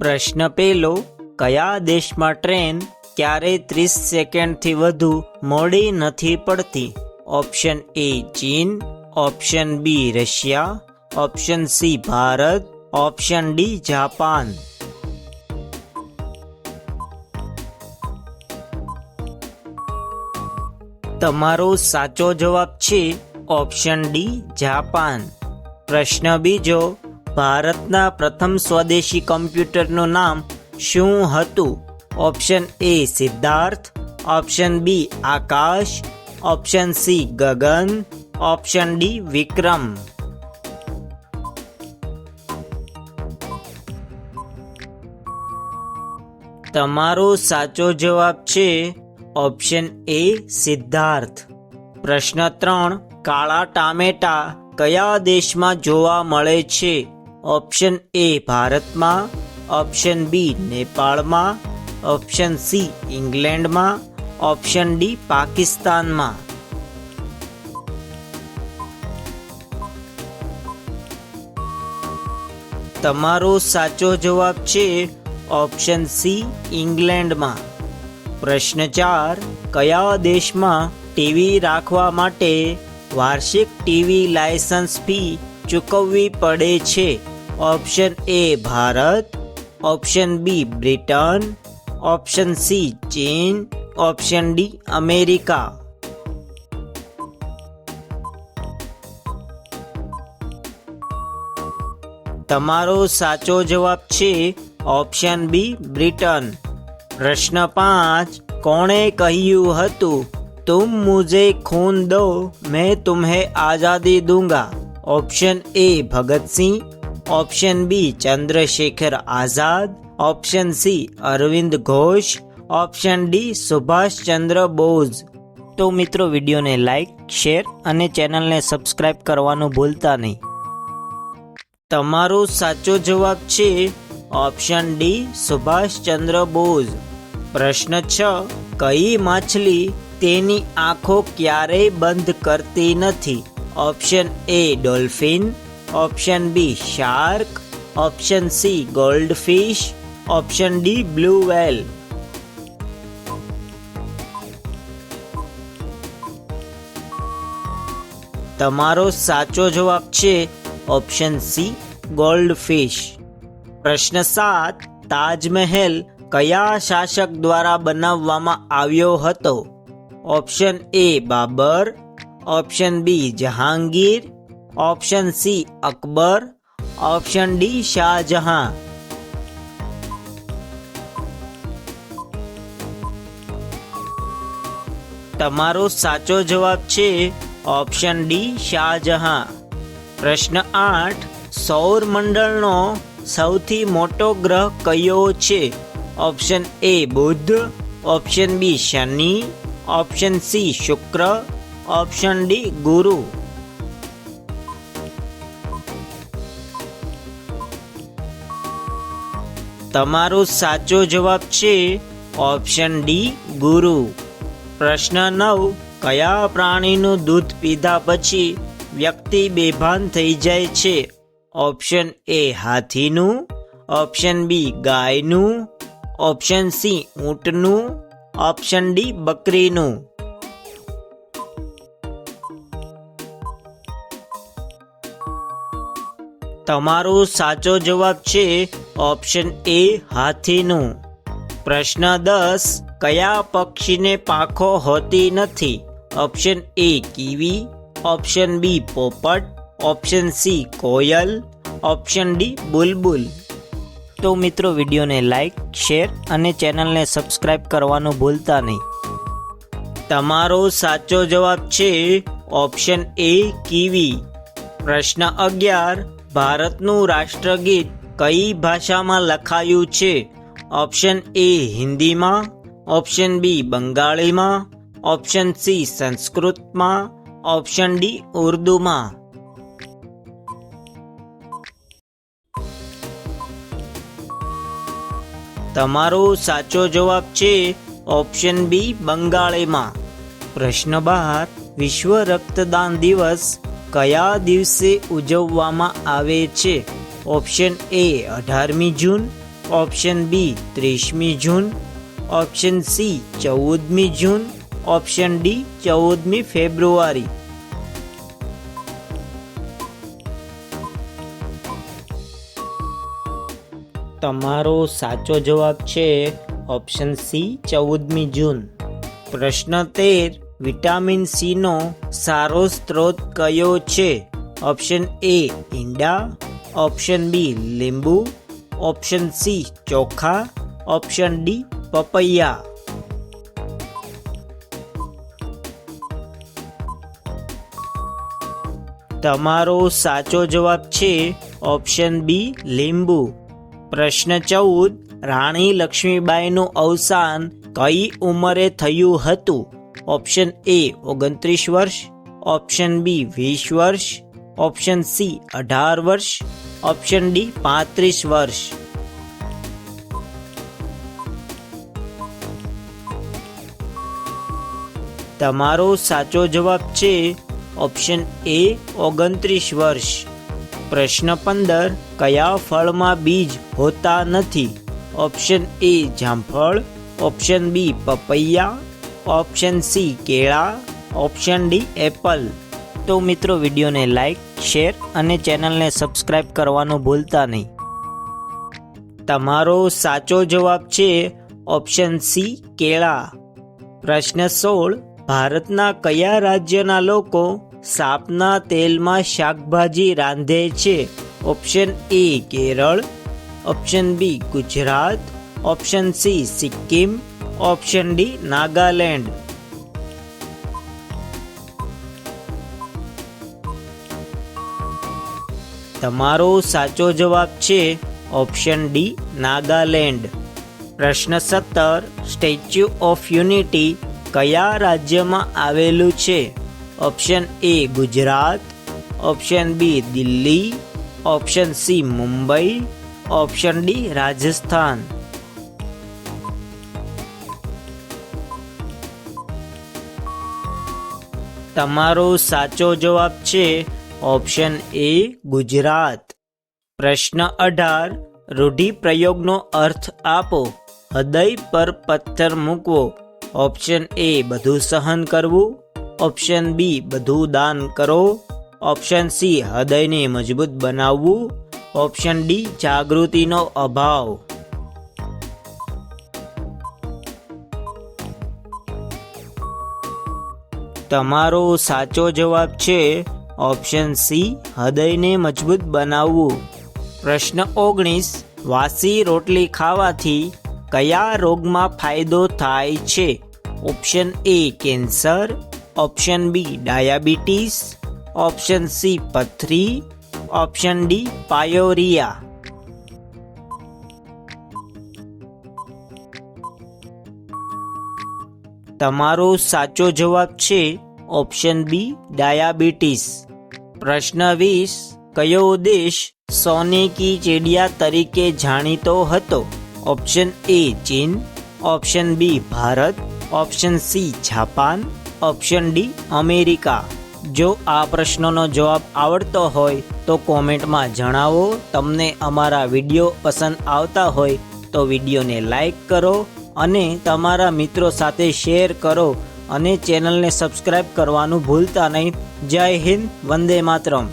પ્રશ્ન પહેલો, કયા દેશમાં ટ્રેન ક્યારેય 30 સેકન્ડથી વધુ મોડી નથી પડતી? ઓપ્શન એ ચીન, option B Russia, option C Bharat, option D Japan. તમારો સાચો જવાબ છે ઓપ્શન ડી જાપાન. પ્રશ્ન બીજો, ભારતના પ્રથમ સ્વદેશી કમ્પ્યુટરનું નામ શું હતું? Option A Siddharth, option B Akash, option C Gagan, option D Vikram. તમારો સાચો જવાબ છે ઓપ્શન એ સિદ્ધાર્થ. પ્રશ્ન 3, કાળા ટામેટા કયા દેશમાં જોવા મળે છે? ઓપ્શન એ ભારતમાં, ઓપ્શન બી નેપાળમાં, ઓપ્શન સી ઇંગ્લેન્ડમાં, ઓપ્શન ડી પાકિસ્તાનમાં. તમારો સાચો જવાબ છે ઓપ્શન સી ઇંગ્લેન્ડમાં. પ્રશ્ન 4, કયા દેશમાં ટીવી રાખવા માટે વાર્ષિક ટીવી લાયસન્સ ફી ચૂકવવી પડે છે? Option A Bharat, option B Britain, option C ચીન, ઓપ્શન ડી અમેરિકા. તમારો સાચો જવાબ છે ઓપ્શન બી બ્રિટન. પ્રશ્ન 5, કોણે કહ્યું હતું તુમ મુझे खून दो मैं तुम्हें आज़ादी दूंगा? Option A Bhagat Singh, option B Chandrashekhar Azad, option C Arvind Ghosh, option D Subhash Chandra Bose. તો મિત્રો, વિડીયોને લાઈક, શેર અને ચેનલને સબસ્ક્રાઇબ કરવાનું ભૂલતા નહીં. તમારો સાચો જવાબ છે ઓપ્શન ડી સુભાષચંદ્ર બોઝ. પ્રશ્ન 6, કઈ માછલી તેની આંખો ક્યારેય બંધ કરતી નથી? Option A dolphin, option B shark, option C goldfish, option D blue whale. તમારો સાચો જવાબ છે ઓપ્શન સી ગોલ્ડફિશ. પ્રશ્ન 7, તાજમહેલ કયા શાસક દ્વારા બનાવવામાં આવ્યો હતો? Option A Babur, option B Jahangir, option C Akbar, option D Shah Jahan. તમારો સાચો જવાબ છે ઓપ્શન ડી શાહજહાં. પ્રશ્ન 8, સૌર મંડળનો સૌથી મોટો ગ્રહ કયો છે? ઓપ્શન એ બુધ, ઓપ્શન બી શનિ, ઓપ્શન સી શુક્ર, ઓપ્શન ડી ગુરુ. તમારો સાચો જવાબ છે ઓપ્શન ડી ગુરુ. પ્રશ્ન 9, કયા પ્રાણીનું દૂધ પીધા પછી વ્યક્તિ બેભાન થઈ જાય છે? ઓપ્શન એ હાથીનું, ઓપ્શન બી ગાયનું, ઓપ્શન સી ઊંટનું, ઓપ્શન ડી બકરીનું. તમારો સાચો જવાબ છે ઓપ્શન એ હાથીનું. પ્રશ્ન 10, કયા પક્ષીને પાંખો હોતી નથી? Option A kiwi, option B પોપટ, ઓપ્શન સી કોયલ, ઓપ્શન ડી બુલબુલ. તો મિત્રો, વિડીયોને લાઈક, શેર અને ચેનલને સબસ્ક્રાઇબ કરવાનું ભૂલતા નહીં. તમારો સાચો જવાબ છે ઓપ્શન એ કીવી. પ્રશ્ન 11, ભારતનું રાષ્ટ્રગીત કઈ ભાષામાં લખાયું છે? ઓપ્શન એ હિન્દીમાં, ઓપ્શન બી બંગાળીમાં, ઓપ્શન સી સંસ્કૃતમાં, ઓપ્શન ડી ઉર્દુમાં. તમારો સાચો જવાબ છે ઓપ્શન બી બંગાળીમાં. પ્રશ્ન 12, વિશ્વ રક્તદાન દિવસ કયા દિવસે ઉજવવામાં આવે છે? ઓપ્શન એ 18મી જૂન, ઓપ્શન બી 30મી જૂન, ઓપ્શન સી 14મી જૂન, ઓપ્શન ડી 14મી ફેબ્રુઆરી. તમારો સાચો જવાબ છે ઓપ્શન સી 14મી જૂન. પ્રશ્ન 13, વિટામિન સી નો સારો સ્ત્રોત કયો છે? ઓપ્શન એ ઈંડા, ઓપ્શન બી લીંબુ, ઓપ્શન સી ચોખા, ઓપ્શન ડી પપૈયા. તમારો સાચો જવાબ છે ઓપ્શન બી લીંબુ. પ્રશ્ન 14, રાણી લક્ષ્મીબાઈનું અવસાન કઈ ઉંમરે થયું હતું? ઓપ્શન એ 29 વર્ષ, ઓપ્શન બી 20 વર્ષ, ઓપ્શન સી 18 વર્ષ, ઓપ્શન ડી 35 વર્ષ. તમારો સાચો જવાબ છે ઓપ્શન એ 29 વર્ષ. પ્રશ્ન 15, કયા ફળમાં બીજ હોતા નથી? ઓપ્શન એ જામફળ, ઓપ્શન બી પપૈયા, ઓપ્શન સી કેળા, ઓપ્શન ડી એપલ. તો મિત્રો, વિડીયોને લાઈક, શેર અને ચેનલને સબસ્ક્રાઈબ કરવાનું ભૂલતા નહીં. તમારો સાચો જવાબ છે ઓપ્શન સી કેળા. પ્રશ્ન 16, ભારતના કયા રાજ્યના લોકો સાપના તેલમાં શાકભાજી રાંધે છે? Option A Kerala, option B Gujarat, option C Sikkim, option D Nagaland. તમારો સાચો જવાબ છે ઓપ્શન ડી નાગાલેન્ડ. પ્રશ્ન 17, સ્ટેચ્યુ ઓફ યુનિટી કયા રાજ્યમાં આવેલું છે? Option A Gujarat, option B Delhi, option C Mumbai, option D Rajasthan. તમારો સાચો જવાબ છે ઓપ્શન એ ગુજરાત. પ્રશ્ન 18, રૂઢિપ્રયોગનો અર્થ આપો. હૃદય પર પથ્થર મૂકવો. ઓપ્શન એ બધું સહન કરવું, ઓપ્શન બી બધું દાન કરો, ઓપ્શન સી હૃદયને મજબૂત બનાવવું, ઓપ્શન ડી જાગૃતિનો અભાવ. તમારો સાચો જવાબ છે ઓપ્શન સી હૃદયને મજબૂત બનાવવું. પ્રશ્ન 19, વાસી રોટલી ખાવાથી કયા રોગમાં ફાયદો થાય છે? Option A cancer, option B diabetes, option C પથરી, ઓપ્શન ડી પાયોરિયા. તમારો સાચો જવાબ છે ઓપ્શન બી ડાયાબિટીસ. પ્રશ્ન 20, કયો દેશ સોને કી ચિડિયા તરીકે જાણીતો હતો? ઓપ્શન એ ચીન, option B Bharat, option C Japan, option D America. જો આ પ્રશ્નોનો જવાબ આવડતો હોય તો કોમેન્ટમાં જણાવો. તમને અમારા વિડીયો પસંદ આવતા હોય તો વિડીયોને લાઈક કરો અને તમારા મિત્રો સાથે શેર કરો અને ચેનલને સબસ્ક્રાઈબ કરવાનું ભૂલતા નહીં. જય હિન્દ, વંદે માતરમ.